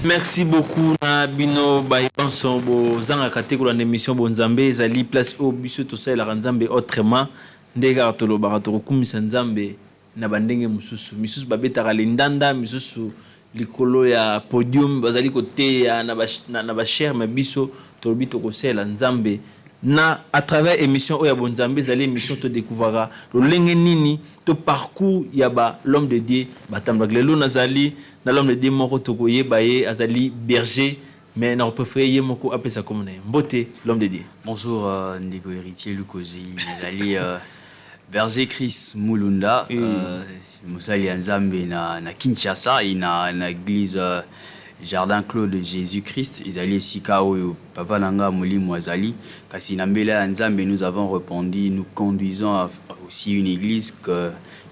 Merci beaucoup na bino bayipanso bozanga katekolo na émission bonzambe ezali place au biso to sala nzambe autrement ndeka tolobaka to kumisa nzambe na bandenge mususu misusu babetaka lindanda misusu likolo ya podium bazali côté ya na ba cher mabiso tolobi to kosela nzambe na à travers émission oya bonzambe ezali émission to découvrira lolenge nini to parcours ya ba l'homme de Dieu batambla lelo nazali na l'homme de Dieu moko to koyeba ye azali berger mais na préféré ye moko apesa comme mbote l'homme de Dieu. Bonjour Ndeko héritier Lukoji nazali berger Chris Mulunda musali ya nzambe na Kinshasa na église Jardin Clos de Jésus-Christ, Isali Sika ou Papa Nanga Molimo Azali. Kasi Nambela Nzambe, nous avons répondu, nous conduisons à aussi une église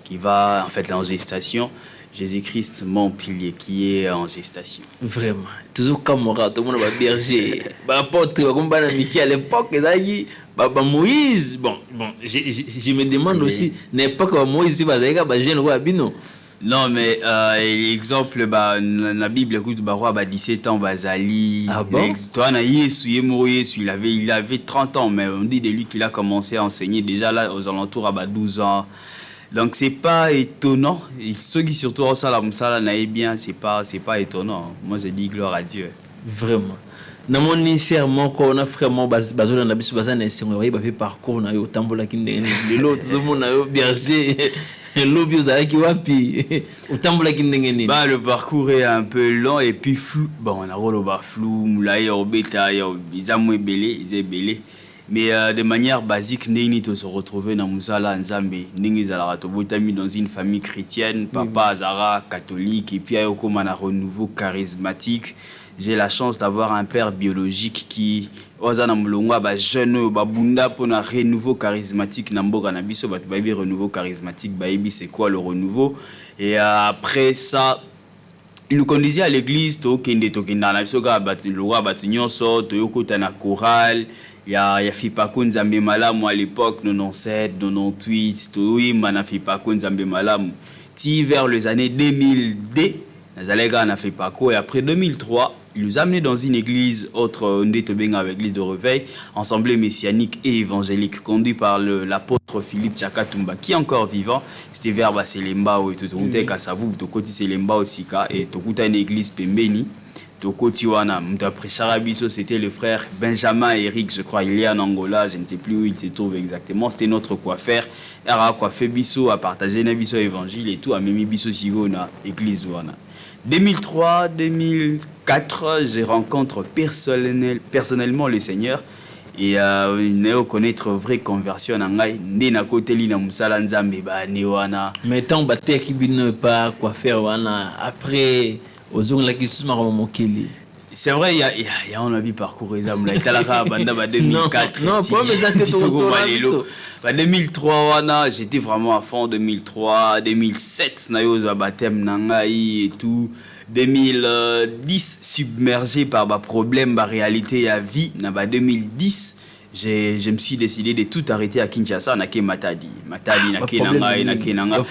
qui va en fait en gestation. Jésus-Christ, mon pilier, qui est en gestation. Vraiment. Toujours comme moi, tout le monde va berger. Apôtre, comme à l'époque, Moïse. Bon, je me demande aussi, l'époque où Moïse, puis jeune roi Abino. Non, mais exemple, la Bible, écoute, roi 17 ans, Bazali. Ah bon? Toi, il avait 30 ans, mais on dit de lui qu'il a commencé à enseigner déjà là aux alentours à 12 ans. Donc, c'est pas étonnant. Et ceux qui surtout ont ça, la bien, c'est pas étonnant. Moi, je dis gloire à Dieu. Vraiment. Na mon sincèrement qu'on a vraiment bazona na biso bazana esengo ba fait parcours na yo tambola kindenge de l'autre zo mona yo berger lobby ozalaki wapi utambola kindenge nini. Le parcours est un peu long et puis flou. Bon, on a rolo ba flou mulaye obeta ya bizamwe belé mais de manière basique ndeni to se retrouver na musala nzambe ndenge zala to botami dans une famille chrétienne, papa azara catholique et puis ayokoma na renouveau charismatique. J'ai la chance d'avoir un père biologique qui ozana mulongwa ba jeune ba bunda pour un renouveau charismatique na mboka na biso ba baby renouveau charismatique baby c'est quoi le renouveau et après ça il nous conduisait à l'église to kenda na biso ga batu lwa batu nyonso to yokota na chorale ya Fipako Nzambe Malamu à l'époque 97 98 to yima na Fipako Nzambe Malamu ti vers les années 2002 nazalega na Fipako et après 2003 il nous a amené dans une église autre avec l'église de Réveil, assemblée messianique et évangélique conduite par l'apôtre Philippe Tchakatumba qui est encore vivant. C'était vers Baselemba et tout le Kasavu, Tokoti Selemba Osika et Tokuta une église Pembeni. Tokoti wana Mutaprecharabiso, c'était le frère Benjamin Eric, je crois, il est en Angola, je ne sais plus où il se trouve exactement. C'était notre coiffeur. Il a coiffé Biso, à partager Nabiso évangile et tout, à Mimi Biso Sigo na église wana. 2003, 2004, je rencontre personnellement le Seigneur et ne connaître vraie conversion ngai ndena koteli na musala nzambe ba ne wana mais tant baté qui bino pas quoi faire wana après ozong la kisuma comme mokili. C'est vrai, il y a un avis parcours exemple là italaka banda ba 2004 non pas mais ça que 2003 wana j'étais vraiment à fond 2003 2007 na yo za baptême nangai et tout 2010 submergé par ma problème ma réalité à vie na ba 2010 je me suis décidé de tout arrêter à Kinshasa na ke Matadi na ke nangai na ke nanga.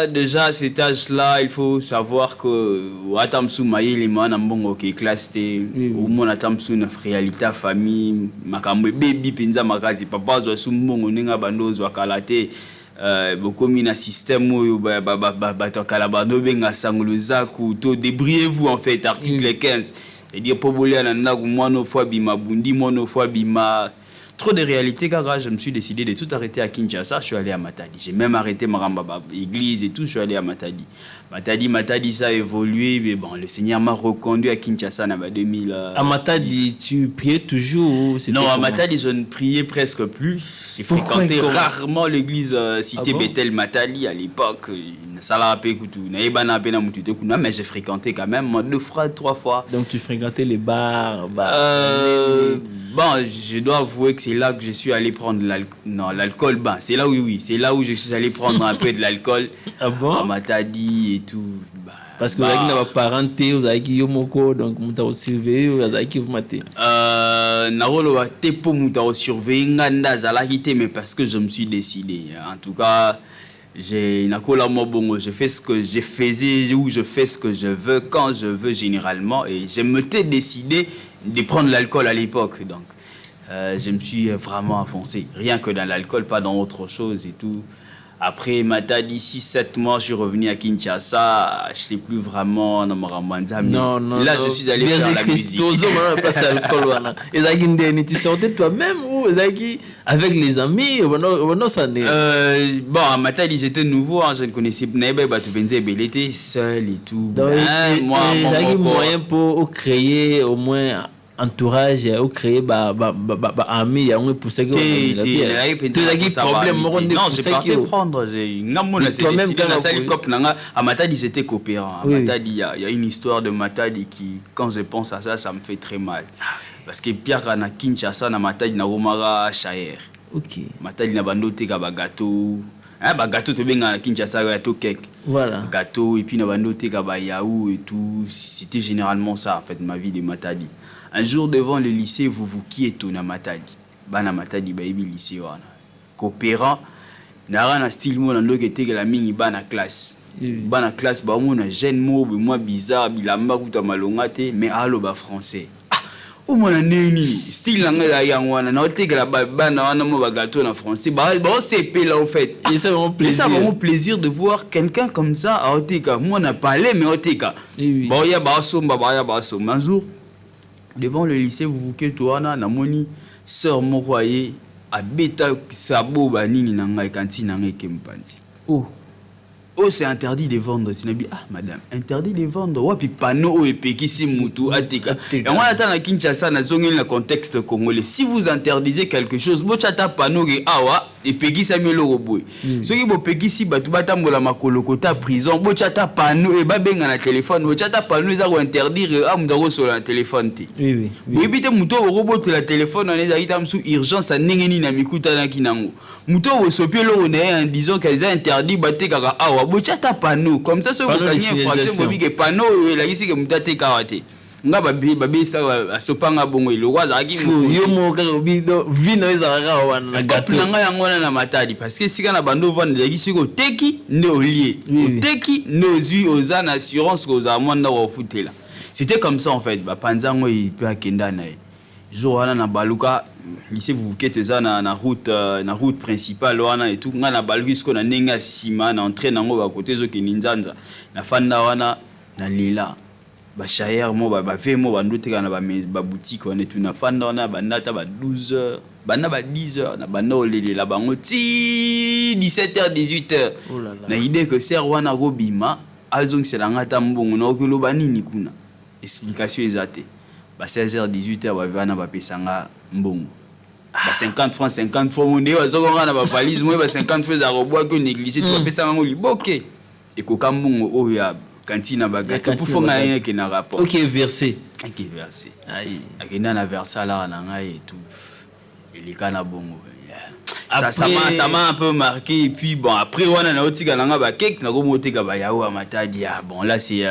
Déjà à cet âge là il faut savoir que watamsu mayeli mana mbongo ke classe au moins atamsu na réalité famille makambo baby penza makazi papa zo sumbongo ninga bandozo akalate bokomi na système oyo bato kala bando benga sanguluza ku to débrouillez-vous en fait article 15. C'est-à-dire trop de réalité car je me suis décidé de tout arrêter à Kinshasa, je suis allé à Matadi. J'ai même arrêté Maramba église et tout, je suis allé à Matadi. Matadi ça a évolué mais bon le Seigneur m'a reconduit à Kinshasa en 2000. À Matadi tu priais toujours? Non, à Matadi je ne priais presque plus. J'ai fréquenté rarement l'église cité Bethel Matadi à l'époque. Mais j'ai fréquenté quand même 2 fois 3 fois. Donc tu fréquentais les bars? Bon, je dois avouer que c'est là que je suis allé prendre l'alcool. Ben, c'est là oui, c'est là où je suis allé prendre un peu de l'alcool. Ah bon? À Matadi et tout. Parce que vous avez des parents, vous avez qui yomoko, donc vous avez surveillé, vous avez qui vous maté. Narolo a tepo muta surveillé nganda zalakité mais parce que je me suis décidé. En tout cas, je fais ce que je faisais ou je fais ce que je veux quand je veux généralement et je m'étais décidé de prendre l'alcool à l'époque donc je me suis vraiment enfoncé rien que dans l'alcool pas dans autre chose et tout. Après Matadi 6-7 mois je suis revenu à Kinshasa, je n'étais plus vraiment dans Marambanza mais là je suis allé faire la musique. Tu toi-même ou avec les amis bon à Matadi j'étais nouveau hein, je ne connaissais pas j'étais seul et tout. Moi moyen pour créer au moins entourage ou créer ami pour ça que problème non j'ai pas prendre à Matadi j'étais coopérant à Matadi il y a une histoire de Matadi qui quand je pense à ça me fait très mal parce que Pierre na Kinshasa na Matadi na Romara Chaer Matadi na bandote ka gâteau gâteau te benga na Kinshasa gâteau cake voilà gâteau et puis na bandote ka yaou et tout c'était généralement ça en fait ma vie de Matadi. Un jour devant le lycée, vous qui êtes na Matadi. Bana Matadi baïbi lycée wana. Coopérant, nara na style mo nando kete la mingi bana classe. Bana classe ba mo na jeune mo moi bizarre bilamba kuta malonga te mais allo ba français. O mo na neni style nga ya wana na oteka la bana wana mo ba gâteau na français. Ba CP là en fait. Et ça vraiment plaisir. Ça vraiment plaisir de voir quelqu'un comme ça à oteka. Moi on a parlé mais oteka. Ba ya ba somba un jour devant le lycée vous que toi na moni sœur moroyer a beta sabo banini na ngai cantine na ngai kempandi c'est interdit de vendre sinabi madame interdit de vendre wapi panneau epekisi mutu ateka et moi attends na Kinshasa na zongeli na contexte congolais si vous interdisez quelque chose bochata panneau ke awa epekisa melo roboy soki bo pekisi batu batambola makolo kota prison bochata panneau e babenga na téléphone bochata panneau eza ko interdire amudako sur la téléphone te oui bite muto robot la téléphone on est ita msu urgence a nengeni na mikuta na kinango muto wo sopielo on est en disant qu'ils a interdit batekaka awa bochata panneau comme ça ce ko gagner infraction bobi ke panneau la kisi ke mutate kawate nga babi sa asopanga bongo ile waza aki yo mo ka bido vino ezaka wana na gâteau nga yango na Matadi parce que sika na bando vendre la kisi ko teki ne olie teki ne zui oza na assurance ko za mwanda wa futela c'était comme ça en fait ba panzango il peut akenda na jour wana na baluka lycée vous kete za na route principale wana et tout nga na baluki na nenga sima na entrée nango ba côté zo kininzanza na fanda wana na lila ba chayer mo ba fe mo bandote kana ba boutique wana tout na fanda wana bandata ba 12h bana ba 10h na bana olele la bango ti 17h 18h na idée que ser wana robima azong selanga ta mbongo na okelo banini kuna explication ezate ba 16h 18h ba vana ba pesanga mbongo ba 50 francs monde wazokonga na ba valise mo ba 50 francs za roboa que négliger to pesanga ngo liboke et ko kambongo oya cantine baga pour fonga rien qui n'a rapport versé aïe akenda na versa là na ngai et tout il kana bongo ça m'a un peu marqué et puis bon après on a otika na nga ba cake na ko moteka ba yaou à Matadi bon là c'est il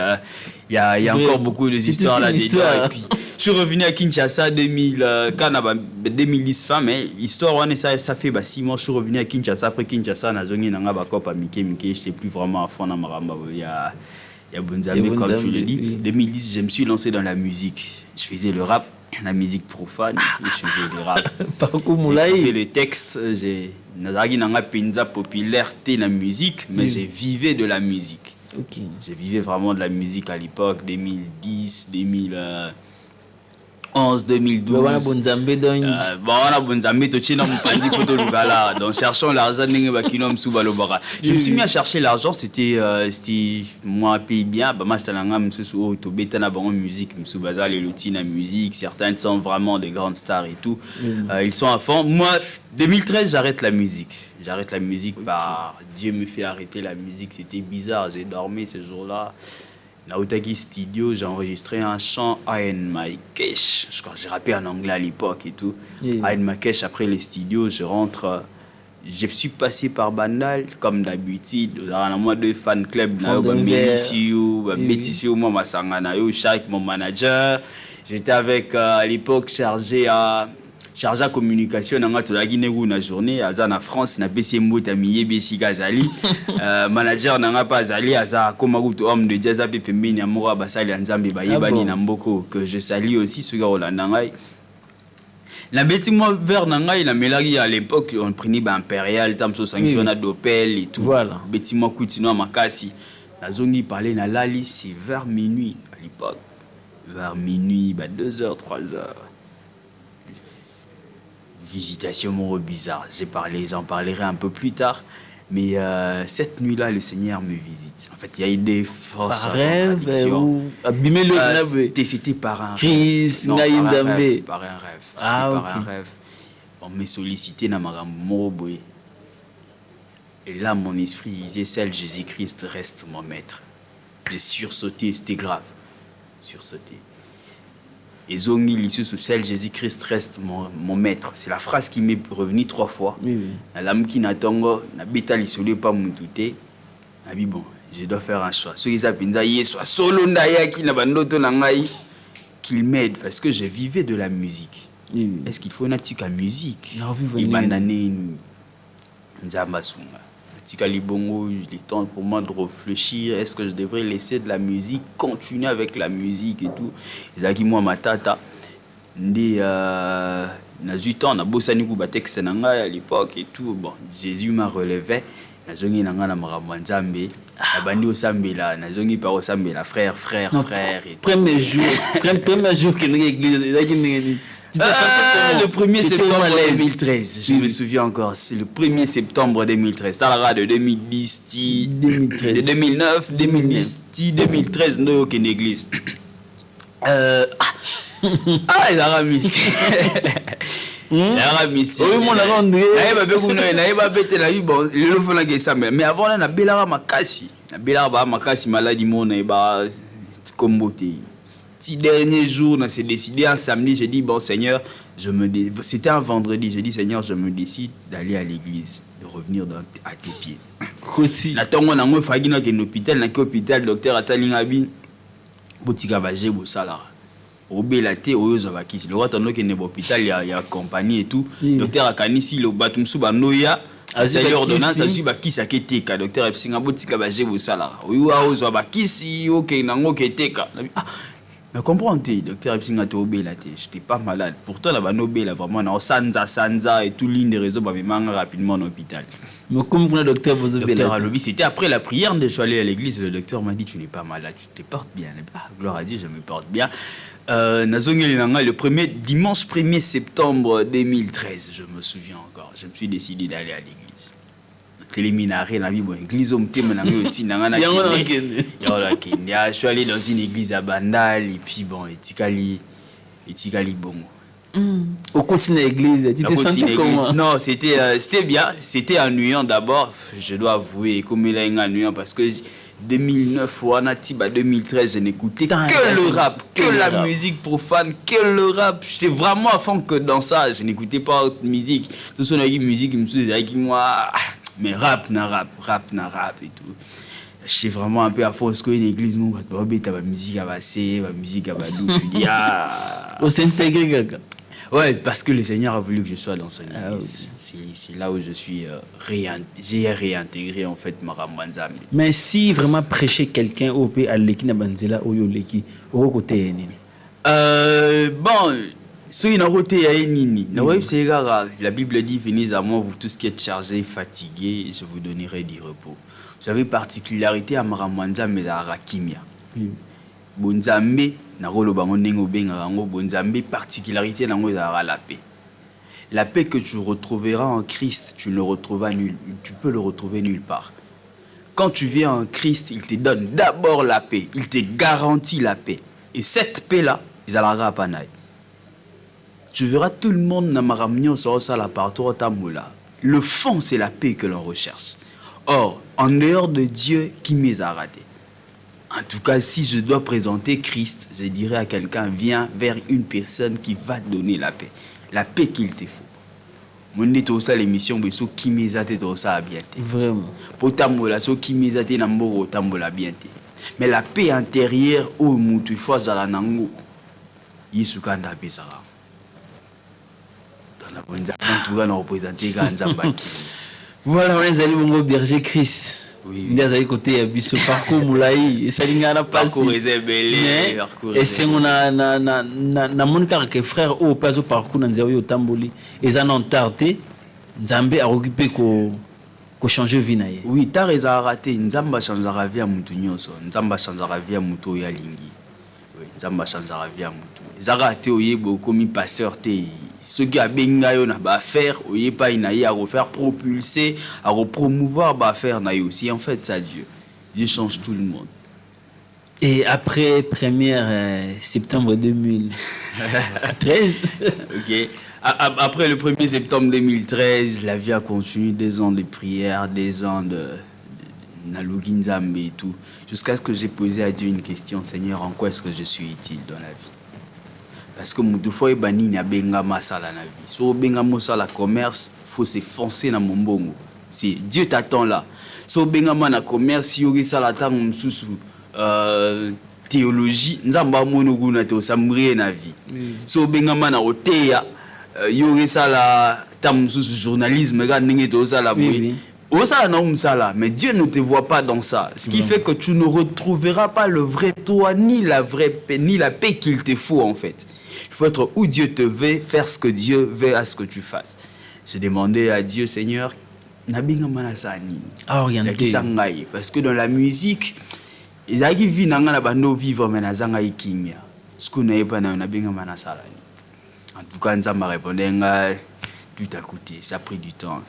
y a encore beaucoup de histoires là dedans et puis je suis revenu à Kinshasa 2010 fin mais l'histoire on ça fait 6 mois je suis revenu à Kinshasa après Kinshasa na zongi na nga ba kopa mike j'étais plus vraiment à fond dans maramba il y a Bonzambe comme tu le dis 2010 je me suis lancé dans la musique je faisais le rap la musique profane je faisais le rap j'ai les textes j'ai nazaki nanga penza popularité la musique mais j'ai vivé de la musique j'ai vivé vraiment de la musique à l'époque 2010 2011 2012 voilà Bonzambe donc voilà Bonzambe to china mpandi photo lugala donc cherchons l'argent ninge bakino msuba lobara je me suis mis à chercher l'argent c'était moi paye bien ba masalanga msusu o to beta na bon musique msuba za les lotina musique certains sont vraiment des grandes stars et tout ils sont à fond moi 2013 j'arrête la musique par Dieu me fait arrêter la musique c'était bizarre j'ai dormi ce jour-là. Nautaki Studio, j'ai enregistré un chant I and My Cash. Je crois que j'ai rappé en anglais à l'époque et tout. I and My Cash, après les studios, je rentre. Je suis passé par Bandal, comme d'habitude. Dans un mois de fan club, Bétissio, moi, Masangana, chaque mon manager. J'étais avec, à l'époque, chargé à chargé communication nanga tolaki neku na journée aza na France na pesi mbota miyebi esika azali manager nanga pa azali aza koma kutu homme de Dieu aza pe pembeni ya moko basali ya Nzambe bayebani na mboko que je salue aussi soki akolanda ngai na beti moi vers nanga na melaki à l'époque on prenait ba impérial tam so sanction na d'Opel et tout voilà beti moi kutino makasi nazongi parler na lali c'est vers minuit à l'époque vers minuit 2h 3h visitation mon bizarre. J'en parlerai un peu plus tard. Mais cette nuit-là, le Seigneur me visite. En fait, il y a eu des forces. Par rêve ou abîmer le c'était par un rêve. Non, par un rêve. Ah, c'était par un rêve. On me sollicitait dans ma moboé. Et là, mon esprit disait, celle Jésus-Christ reste mon maître. J'ai sursauté, c'était grave. Sursauté. Et zongi l'issue sous celle Jésus-Christ reste mon maître. C'est la phrase qui m'est revenue 3 fois. Oui. Na l'âme qui n'attend na bêta l'isolé pas mon touté. Na bi bon, je dois faire un choix. Ceux qui s'appellent soit solo ndaya qui n'a pas noto nangai qu'il m'aide parce que je vivais de la musique. Oui. Est-ce qu'il faut une tika musique? Non, vivre il m'a donné nzamba sunga. Tika libongo, il est temps pour moi de réfléchir. Est-ce que je devrais laisser de la musique, continuer avec la musique et tout? Zaki moi ma tata, ndi na 8 ans, na bossani ku ba texte nanga à l'époque et tout. Bon, Jésus m'a relevé. Na zongi nanga na makambo nzambe. Na bandi osambela, na zongi pa osambela frère et premier jour que l'église le 1er septembre 2013, je me souviens encore, c'est le 1er septembre 2013. Ça la de 2010, de 2009, 2010, 2013, nous au l'église. Il a remis. Il a remis. Oui, mon André. Mais avant, on a Bélara Makasi. Bélara Makasi, maladie, mon comboté. Dernier jour, on s'est décidé un samedi, j'ai dit bon Seigneur, c'était un vendredi, j'ai dit Seigneur, je me décide d'aller à l'église, de revenir à tes pieds. Natongo nango fagina ke l'hôpital, na hôpital docteur Atalingabi botika baje bosala. Obela te oyoza bakisi. Le roi que ne hôpital il y a compagnie et tout. Docteur akanisi le batumsu banoya c'est ordonnance à suivre qui ça qui ka docteur epsinga botika baje bosala. Oyo ozo bakisi OK nango keteka. Mais comprends-tu, docteur Epsinga te obéla te, j'étais pas malade. Pourtant la banobé là vraiment na sanza et tout ligne de réseau ba me rapidement en hôpital. Mais comme pour le docteur vous obéla. Docteur Alobi, c'était après la prière de je suis allé à l'église, le docteur m'a dit tu n'es pas malade, tu te portes bien. Ah, gloire à Dieu, je me porte bien. Nazongeli nanga le dimanche 1er septembre 2013, je me souviens encore. Je me suis décidé d'aller à l'église. Je suis allé dans une église à Bandal et puis bon, Etikali Bongo. Au continent l'église, tu te sentais comment? Non, c'était bien, c'était ennuyant d'abord, je dois avouer, comme il est ennuyant parce que 2009 ou 2013, je n'écoutais que le rap, que la musique profane, que le rap. J'étais vraiment à fond que dans ça, je n'écoutais pas autre musique. Tout ce qui musique, me suis dit moi. Mais rap et tout. Je suis vraiment un peu à fond. Est-ce qu'une église, moi, tu as musique à basser, musique à badou. Tu dis, on s'intègre, gaga. Ouais, parce que le Seigneur a voulu que je sois dans son église. C'est là où je suis j'ai réintégré en fait Maramwanzambi. Mais si vraiment prêcher quelqu'un au pays à l'équipe Banzela ou Yoleki, au côté bon. La Bible dit, venez à moi, vous tous qui êtes chargés, fatigués, je vous donnerai du repos. Vous savez, particularité à Maramwanza, mais à Rakimia. Bonzambe, Bonzambe, particularité à la paix. La paix que tu retrouveras en Christ, tu peux le retrouver nulle part. Quand tu viens en Christ, il te donne d'abord la paix, il te garantit la paix. Et cette paix-là, ils allaient à Panaï. Tu verras tout le monde dans ma réunion sur la partout au Tamoula. Le fond, c'est la paix que l'on recherche. Or, en dehors de Dieu, qui m'est raté? En tout cas, si je dois présenter Christ, je dirais à quelqu'un, viens vers une personne qui va te donner la paix qu'il te faut. Mon dit tout ça l'émission, mais ce qui m'est raté tout ça bien. Vraiment. Pour Tamoula, ce qui m'est raté n'ambo Tamoula bien. Mais la paix intérieure, oh moutou, faut zala nango, yisukanda pesara. En tout cas, on représente Nzamba. Voilà, on est allé au berger Chris. Oui. Nous allons côté Abisso parcours Moulaï et ça n'a pas Parcours belé. Et c'est on a mon car que frère au pas au parcours dans zéro tamboli et ça n'ont tardé Nzambe a occupé ko changer vie na ye. Oui, t'as raison raté. Nzamba changera vie à mutu nyonso. Nzamba changera vie à mutu ya lingi. Oui, Nzamba changera vie à mutu. Zara te oye bokomi pasteur te. Ce qui a benga yo na ba faire oye pas ina ya refaire propulser, à repromouvoir ba faire na yo. Si en fait ça Dieu. Dieu change tout le monde. Et après 1er septembre 2013 OK. Après le 1er septembre 2013, la vie a continué, des ans de prière, des ans de Nalugi Nzambe et tout, jusqu'à ce que j'ai posé à Dieu une question: Seigneur, en quoi est-ce que je suis utile dans la vie? Parce que Moutoufoy et Bani n'a benga masala na vie. So benga mosala commerce, faut s'effoncer dans mon bongo. Si Dieu t'attend là. So benga mana commerce, yori salata msusu théologie, nzamba monogu na te osambré na vie. So benga mana oteya yori sala tam msusu journalisme ga ndenge to sala boy. Ça, non, ça là, mais Dieu ne te voit pas dans ça. Ce qui fait que tu ne retrouveras pas le vrai toi, ni la vraie paix, ni la paix qu'il te faut en fait. Il faut être où Dieu te veut, faire ce que Dieu veut à ce que tu fasses. J'ai demandé à Dieu, Seigneur, Nabinga Manasani. Parce que dans la musique, ils ont vu na bando vivre mais na zanga ikinga. Ce qu'on n'a pas na Nabinga Manasala. En tout cas, ça m'a répondu, tout a coûté, ça a pris du temps,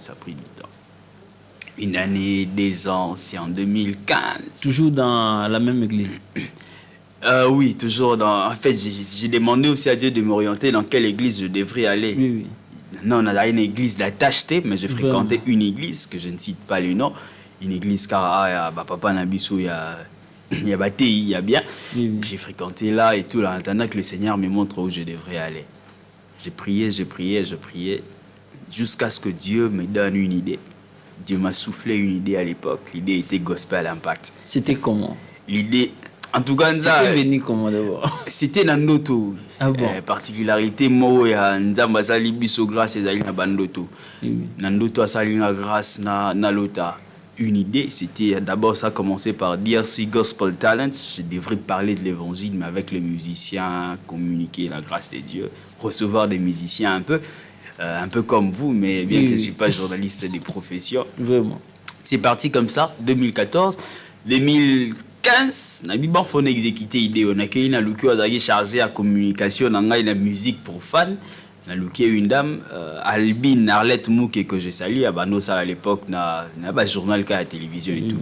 Une année, 2 ans, c'est en 2015. Toujours dans la même église? Oui, toujours dans... En fait, j'ai demandé aussi à Dieu de m'orienter dans quelle église je devrais aller. Oui. Non, on a une église d'attacheté, mais je fréquentais une église, que je ne cite pas le nom. Une église car il y a Papa Nabiso, il y a Batéi, il y a bien. Oui. J'ai fréquenté là et tout, là, en attendant que le Seigneur me montre où je devrais aller. J'ai prié, jusqu'à ce que Dieu me donne une idée. Dieu m'a soufflé une idée à l'époque. L'idée était Gospel Impact. C'était comment? L'idée, en tout cas, c'était venu comment d'abord? C'était dans Noto. Ah bon? Particularité, moi, Nzamba Sali Biso grâce à Zali Bandoto. Nandoto a sali na grâce na lota. Une idée, c'était d'abord ça commencer par DRC Gospel Talent. Je devrais parler de l'évangile, mais avec les musiciens, communiquer la grâce de Dieu, recevoir des musiciens un peu comme vous, mais bien que je ne suis pas journaliste de profession. Vraiment. C'est parti comme ça, 2014. 2015, on a mis bon fond exécuter idée. On a accueilli une Luki Ozagi chargé à communication dans la musique pour fans. On a Luki une dame, Albine Arlette Mouke, que je salue, à Banosa à l'époque, na journal à la télévision et tout.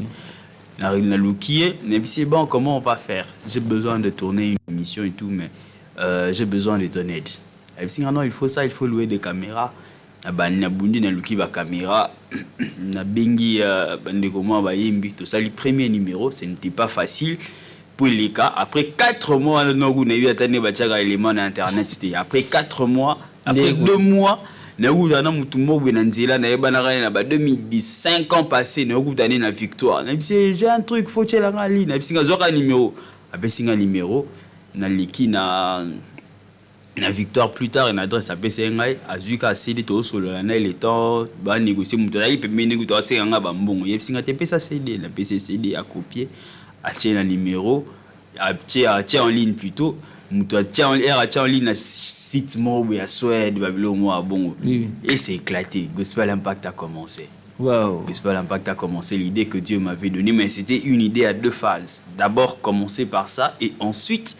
On a Luki, on a dit c'est bon, comment on va faire? J'ai besoin de tourner une émission et tout, mais j'ai besoin de ton aide. Non, il faut ça, il faut louer des caméras. Na bundi na luki ba caméra na bengi bandeko moi ba yimbi to ça le premier numéro, ce n'était pas facile pour les cas. Après 4 mois na eu atane ba tchaka élément na internet, c'était après 4 mois, après 2 mois na na mutu mo na nzela na yeba na ba 2010, 5 ans passés na ukutane na victoire. Na bisi j'ai un truc faut tchela ngali na bisi ngazoka numéro. Abe singa numéro na liki na victoire plus tard une adresse à PCNI azuka CD to solo na le temps ba négocier mutu la ipe me négocier c'est nga ba mbongo yepsinga TP ça CD la PC CD à copier à tirer un numéro à tirer en ligne plutôt mutu à tirer en ligne na site mob ya Suède Babylone moi bon et c'est éclaté. Gospel Impact a commencé. Wow. Gospel Impact a commencé, l'idée que Dieu m'avait donnée, mais c'était une idée à 2 phases. D'abord commencer par ça et ensuite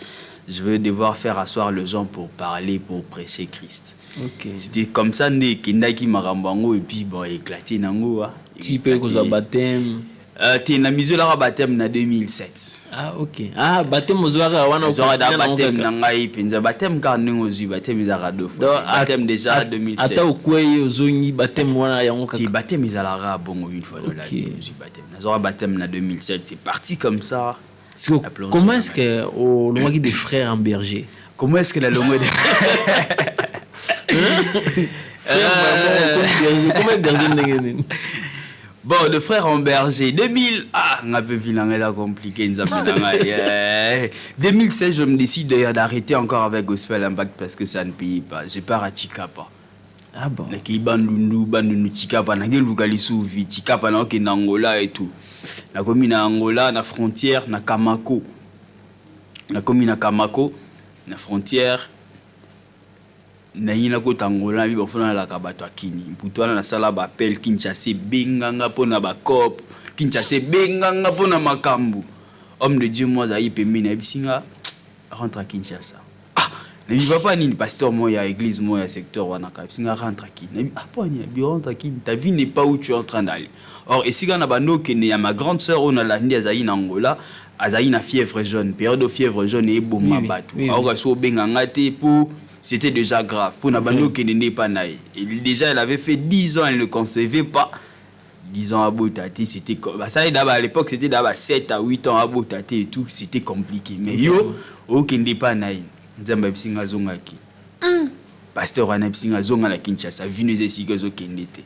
je vais devoir faire asseoir les gens pour parler, pour prêcher Christ. Okay. C'était comme ça, Kendaki Marambango, et puis bon, éclaté Nango. Tu peux que ça baptême. Tu as mis la baptême en 2007. Ah, ok. Ah, baptême aux oies, on a baptême Nangaï, Penza baptême car nous aussi, baptême Zara 2 fois. Baptême déjà 2007. Ata au quoi Zoni, baptême Wana Yangoka. Qui baptême Zara bon une fois dans la vie. Baptême. Baptême en 2007, c'est parti comme ça. Comment est-ce que au loin des frères en berger? Comment est-ce que la longue de comment berger? Bon, le frère en berger 2000 on a peu là compliqué 2016 je me décide d'arrêter encore avec Gospel Impact parce que ça ne paye pas. Je pars à Chikapa. Ah bon. Naki bandundu Chikapa na ngeluka lisuvi Chikapa na oke na Angola et tout. Na komi na Angola na frontière na Kamako. Na komi na Kamako na frontière na yina ko Angola bi bafuna la kabato akini. Mputwana na sala ba appel Kinshasa benganga pona ba cop. Kinshasa benganga pona makambu. Homme de Dieu moi zayi pembe na bisinga rentre à Kinshasa. Ne viva pas ni pasteur moi ya église moi ya secteur wana ka bisinga rentre à Kinshasa. Ah pas ni bi rentre à Kinshasa. Ta vie n'est pas où tu es en train d'aller. Or ici quand na bando que ne ya ma grande sœur on a la ndi azayi na Angola, azayi na fièvre jaune, période de fièvre jaune et bomba batou. Alors so benganga te pour c'était déjà grave. Pour Nabano qui n'est pas naïf. Déjà, elle avait fait 10 ans, elle ne concevait pas. 10 ans à Botati, c'était comme ça. À l'époque, c'était d'abord 7 à 8 ans à Botati et tout. C'était compliqué. Mais yo, qui n'est pas naïf. Nzamba Bisinga Zongaki. Pasteur Wana Bisinga Zonga la Kinshasa. Vinu Zesiga Zokendete.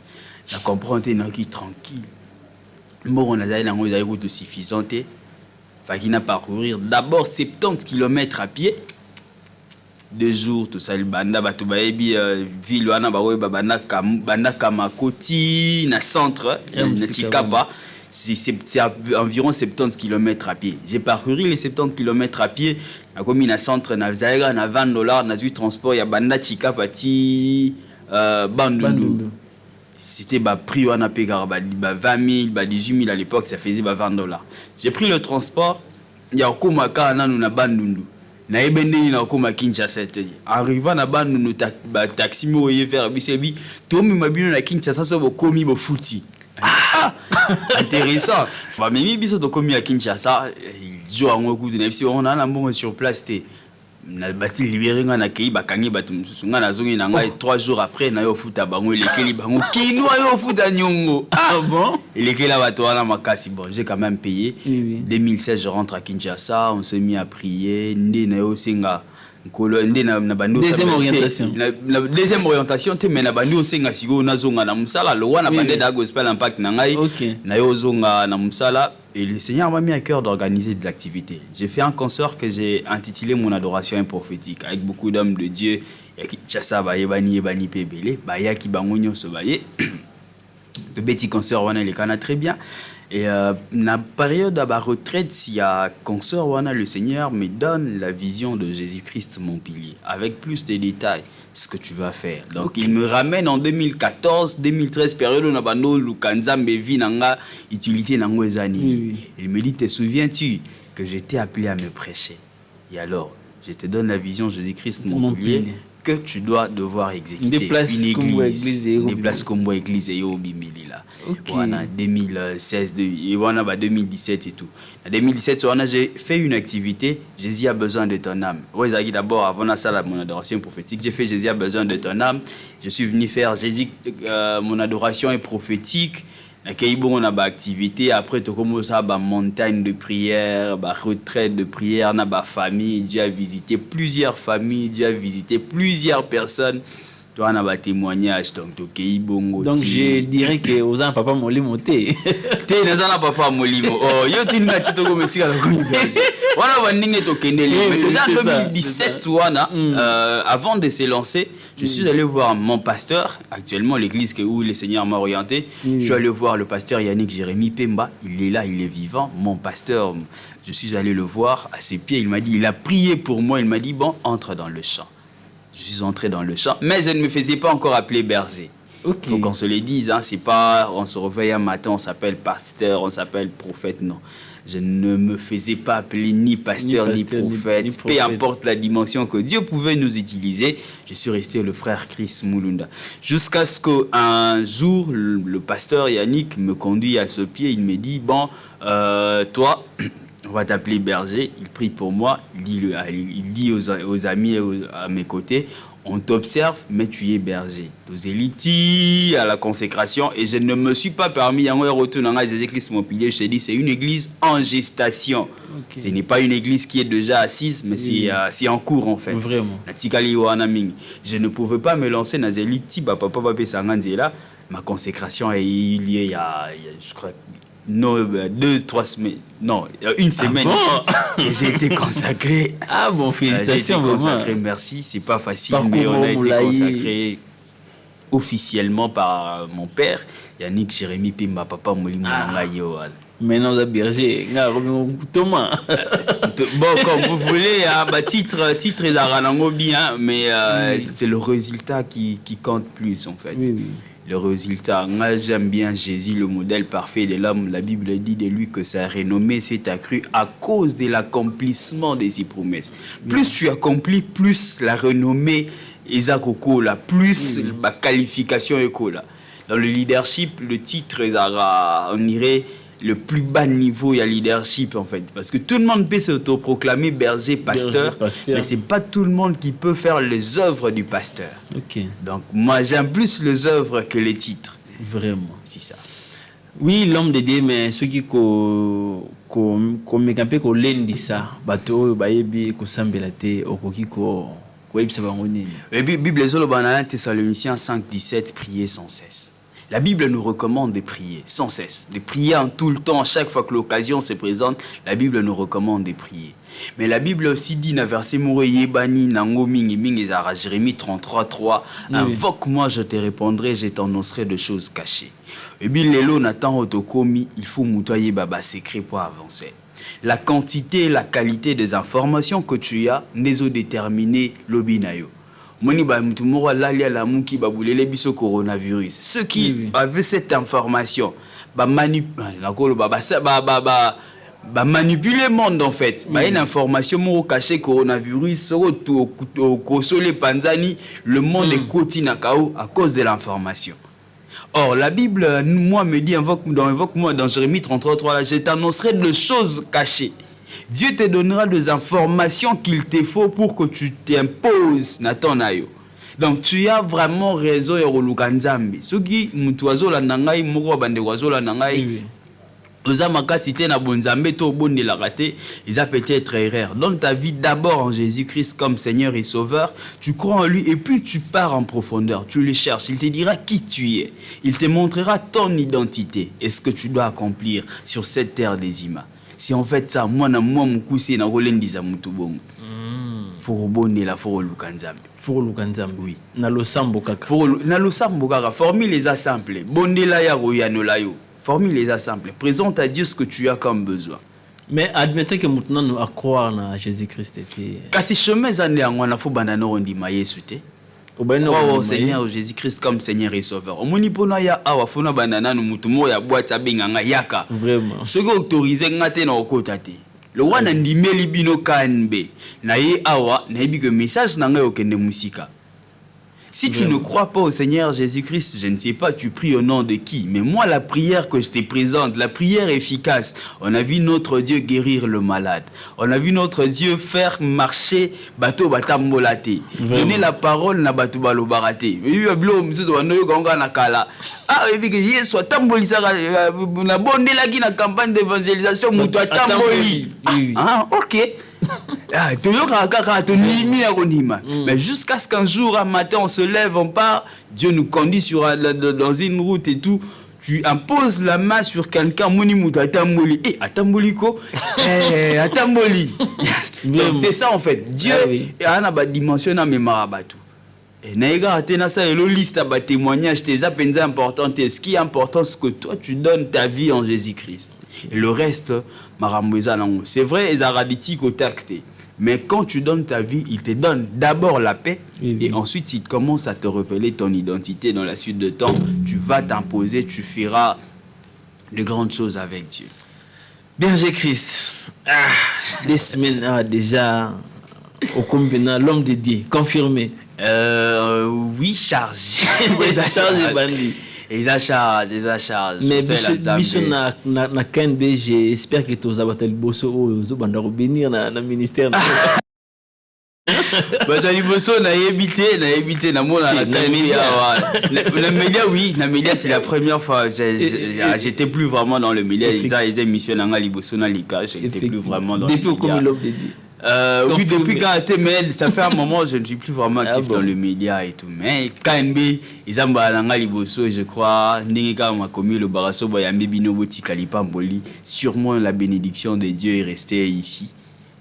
La comprendre, qui tranquille. Bon, on a une route suffisante. Fait n'a parcourir d'abord 70 km à pied. 2 jours tout ça le banda bato baebi ville wana bawe banda Kamako ti na centre na Chikapa c'est environ 70 km à pied. J'ai parcouru les 70 km à pied na komi na centre na zaira na $20 na zui transport ya banda Chikapa ti Bandundu. C'était prix wana pegara 20 000 18 000 à l'époque, ça faisait $20. J'ai pris le transport ya komaka na na Bandundu. Na ebende na koma Kinshasa. Arrivant na Bandundu taxi mo yé faire bisebi to mi mabino na Kinshasa so bo komi bo futi. Intéressant. Ba mimi biso to komi à Kinshasa, jo ango ku na biso on a na mbongo sur place té. Na bati libéré nga na kei bakangi bato mususu nga na zongi na ngai 3 jours après na yo futa bango lekeli bango kinwa yo futa nyongo. Ah bon? Lekeli la bato wana makasi. Bon, j'ai quand même payé. Oui. 2016 je rentre à Kinshasa, on s'est mis à prier, ndé na yo senga deuxième orientation. La deuxième orientation, mais na bandi osenga sigo na zonga na musala le wana bande da gospel impact na ngai na yo zonga na musala. Et le Seigneur m'a mis à cœur d'organiser des activités. J'ai fait un concert que j'ai intitulé Mon adoration est prophétique avec beaucoup d'hommes de Dieu. Chassa baye bani pebele baya ki bangonyo so baye. Le petit concert wana le kana très bien. Et la période à ma retraite, s'il y a concert wana, le Seigneur me donne la vision de Jésus-Christ mon pilier avec plus de détails ce que tu vas faire. Donc il me ramène en 2014 2013 période où nabando lukanzambe vi nanga utilité nango ezani. Il me dit te souviens-tu que j'étais appelé à me prêcher. Et alors je te donne la vision Jésus-Christ mon pilier que tu dois devoir exécuter. Une place comme église et au bimili là. Voilà 2016 et voilà 2017 et tout. En 2017 j'ai fait une activité Jésus a besoin de ton âme. Ouais, d'abord avant ça mon adoration prophétique, j'ai fait Jésus a besoin de ton âme. Je suis venu faire Jésus mon adoration est prophétique. On a une activité après tu commences à une montagne de prière, une retraite de prière, on a une famille, Dieu a visité plusieurs familles, Dieu a visité plusieurs personnes. Toi on a un témoignage donc je dirais que aux gens papa molimo té nazana papa molimo oh yo tu n'as tito comme si voilà bandinge to kendele mais déjà en 2017 wana avant de se lancer je suis allé voir mon pasteur actuellement l'église où le Seigneur m'a orienté. Je suis allé voir le pasteur Yannick Jérémy Pemba, il est là, il est vivant, mon pasteur. Je suis allé le voir à ses pieds, il m'a dit, il a prié pour moi, il m'a dit bon, entre dans le champ. Je suis entré dans le champ, mais je ne me faisais pas encore appeler berger. Il faut qu'on se le dise, hein, c'est pas on se réveille un matin, on s'appelle pasteur, on s'appelle prophète, non. Je ne me faisais pas appeler ni pasteur, ni prophète. Peu importe la dimension que Dieu pouvait nous utiliser, je suis resté le frère Chris Mulunda. Jusqu'à ce qu'un jour, le pasteur Yannick me conduit à ce pied, il me dit, bon, toi, on va t'appeler berger. Il prie pour moi, il dit aux amis à mes côtés, on t'observe, mais tu es berger. Nous élitis à la consécration et je ne me suis pas permis, Jésus-Christ mon pilier, je te dis, c'est une église en gestation. Ce n'est pas une église qui est déjà assise, mais c'est en cours en fait. Vraiment. Je ne pouvais pas me lancer dans l'éliti, ma consécration est liée il y a je crois, 2-3 semaines, non, une semaine. J'ai été consacré. Ah bon, félicitations. J'ai été consacré, merci. C'est pas facile, mais on a été consacré. officiellement par mon père, Yannick Jérémy Pimba, papa Molimo Nangayo. Maintenant, vous êtes berger. Thomas. Bon, comme vous voulez, titre est d'aranango bien, mais c'est le résultat qui compte plus en fait. Oui. Le résultat. Moi, j'aime bien Jésus, le modèle parfait de l'homme. La Bible dit de lui que sa renommée s'est accrue à cause de l'accomplissement de ses promesses. Plus tu accomplis, plus la renommée est là, plus la qualification est là. Dans le leadership, le titre est on irait le plus bas niveau il y a leadership en fait, parce que tout le monde peut s'autoproclamer berger, pasteur, mais c'est pas tout le monde qui peut faire les œuvres du pasteur. Donc moi j'aime plus les œuvres que les titres. Vraiment, c'est ça. Oui, l'homme de Dieu, mais ceux qui ko mekampe ko lendisa bato bayebi ko sambela te okoki ko yebisa bango nini. Et puis Bible ezoloba na Thessaloniciens 5:17, prier sans cesse. La Bible nous recommande de prier sans cesse, de prier en tout le temps, à chaque fois que l'occasion se présente, la Bible nous recommande de prier. Mais la Bible aussi dit dans verset Yebani Nango Mingi Mingi Zara Jérémie 33:3, invoque-moi, je te répondrai, je t'annoncerai de choses cachées. Et bien lelo Nathan Otokomi, il faut moutoyer baba secret pour avancer. La quantité et la qualité des informations que tu as n'est déterminé l'obinayo. Moni ba mtumoro lali ala muki ba bulele biso coronavirus. Ceux qui avaient cette information manipuler le monde en fait. Une information mo caché coronavirus ko sole panzani, le monde est continua à cause de l'information. Or la Bible moi me dit invoque-moi dans Jérémie 33:3, je t'annoncerai de choses cachées. Dieu te donnera des informations qu'il te faut pour que tu t'imposes na ton ayo. Donc tu as vraiment raison ya koluka nzambe. Soki mutu azola nangai moko bande wazola nangai. Oza makasi te na bonzambe to bondela raté, ils a peut-être erreur. Donne ta vie d'abord en Jésus-Christ comme Seigneur et Sauveur, tu crois en lui et puis tu pars en profondeur, tu le cherches, il te dira qui tu es. Il te montrera ton identité et ce que tu dois accomplir sur cette terre des Ima. Si en fait ça, moi mukuse na rolendiza mutu bongo. Faut rebonner faut luka nzambe. Faut luka nzambe. Oui. Na losambo kaka. Na losambo kaka. Formule les assemblées. Bondela ya royanola yo. Formule les assemblées. Présente à Dieu ce que tu as comme besoin. Mais admettons que maintenant nous à croire na Jésus-Christ. Kasi chemin zande yango na fo bandana ondima Yesu te. Croire au Seigneur Jésus-Christ comme Seigneur et Sauveur. Omoni pona ya awa fona banana no mutu mo ya boîte abenganga yaka. Vraiment. Ce que autorisé ngate na okota te. Le wana ndimeli bino kanbe. Na ye awa na yebi que message na ngai okende musika. Si tu ne crois pas au Seigneur Jésus-Christ, je ne sais pas, tu pries au nom de qui. Mais moi, la prière que je te présente, la prière efficace, on a vu notre Dieu guérir le malade. On a vu notre Dieu faire marcher bateau batambolate. Donner la parole na bateau balobarate. Ah, et puis que Yesu atambolisa na bondela ki na campagne d'évangélisation mutu atamboli. Ah, OK. Mais jusqu'à ce qu'un jour, un matin, on se lève, on part, Dieu nous conduit dans une route et tout. Tu imposes la main sur quelqu'un, atamboli. Atamboli. C'est ça en fait. Dieu a une dimension dans mes marabatou. Et naïga atena ça et liste à témoignage tes appels importants. Ce qui est important, c'est que toi tu donnes ta vie en Jésus-Christ. Et le reste, c'est vrai, ils ont au tact. Mais quand tu donnes ta vie, il te donne d'abord la paix. Et ensuite, il commence à te révéler ton identité dans la suite de temps. Tu vas t'imposer, tu feras de grandes choses avec Dieu. Berger Christ. Des semaines déjà au combina l'homme de Dieu, confirmé. Oui, chargé. Chargé bandit. Ils achètent. Mais biso na KNB, j'espère que tu vas battre le bosso au banda revenir na ministère. Batali bosso na évité na mona na KNB. Le média oui, le média c'est la première fois j'étais plus vraiment dans le média, ils émissionné na libosso na lika, j'étais plus vraiment dans le média. Depuis comme l'homme de Dieu. Oui, depuis Karaté, mais ça fait un moment je ne suis plus vraiment actif dans le média et tout. Mais KNB, ils ont balanga liboso, je crois. N'engeka m'a commis le baraso bayambi bino boti kalipamboli. Sûrement la bénédiction de Dieu est restée ici.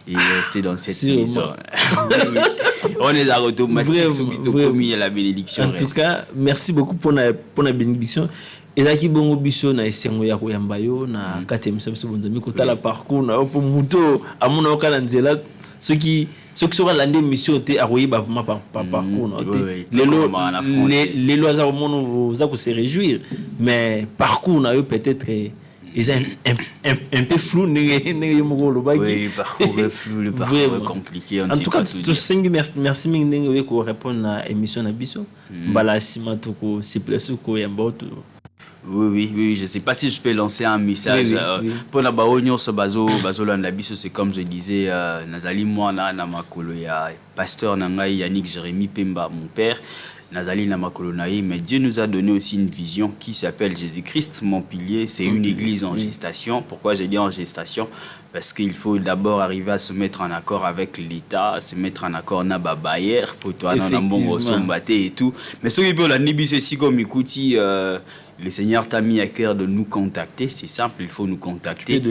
et rester dans cette Sûrement. maison. Oui, oui. On est à automatique, Vraiment. à la bénédiction. En tout cas, merci beaucoup pour la bénédiction. Et là qui bon biso na esengo ya koyamba yo na kati ya misabiso bonzambi kotala parcours na yo po muto amona okala nzela ceux qui sont landé mission te akoyeba vraiment par parcours na te les lois za mono za ko se réjouir mais parcours na yo peut-être ils un peu flou ne mo lo ba oui, parcours est flou, le parcours est compliqué. En tout cas, merci mingi ko répondre na émission na biso bala sima to ko se place ko yamba to. Oui, je ne sais pas si je peux lancer un message. Pour la baronne, c'est comme je disais, Nazali Moana, Namakolo, il y a pasteur Nangaï, Yannick Jérémy Pemba, mon père, Nazali Namakolo Naï, mais Dieu nous a donné aussi une vision qui s'appelle Jésus-Christ, mon pilier. C'est une église en gestation. Pourquoi j'ai dit en gestation? Parce qu'il faut d'abord arriver à se mettre en accord avec l'État, se mettre en accord avec Naba Bayer, pour toi, et tout. Mais ce qui peut la Nibi, c'est si comme écoute, le Seigneur t'a mis à cœur de nous contacter. C'est simple, il faut nous contacter.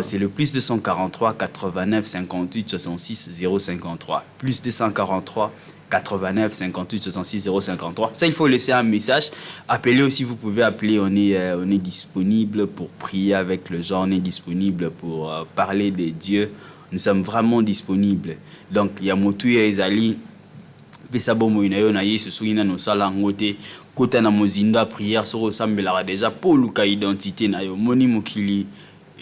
C'est le plus 243 89 58 66 053. Plus 243 89 58 66 053. Ça, il faut laisser un message. Appelez aussi, vous pouvez appeler. On est disponible pour prier avec le gens. On est disponible pour parler de Dieu. Nous sommes vraiment disponibles. Donc, il y a Motu et Ezali. Pesabo inayo na Yesu soina no sala ngote kota na mozinda prière soro sambela déjà pour luka identité na yo moni mokili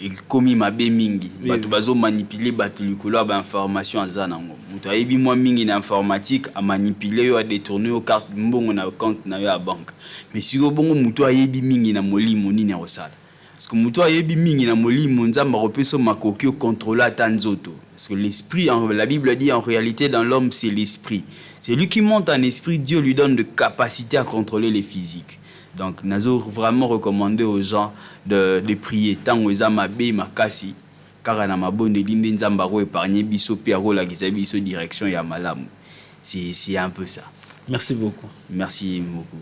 il komi mabe mingi bato bazo manipuler bato likolo ba information azana ngo muto ayebi moi mingi na informatique a manipuler yo a détourner au carte mbongo na compte na yo à banque mais si go bongo muto ayebi mingi na molimo nini ya osala parce que muto ayebi mingi na molimo nzamba repeso makoki contrôler tanzoto parce que l'esprit la Bible dit en réalité dans l'homme c'est l'esprit. C'est lui qui monte en esprit, Dieu lui donne de capacité à contrôler les physiques. Donc, nous vraiment recommandé aux gens de prier. Tant que vous avez makasi, car on a ma bonne ligne d'Ambaro épargné biso piaro la biso direction ya malam. C'est un peu ça. Merci beaucoup. Merci beaucoup.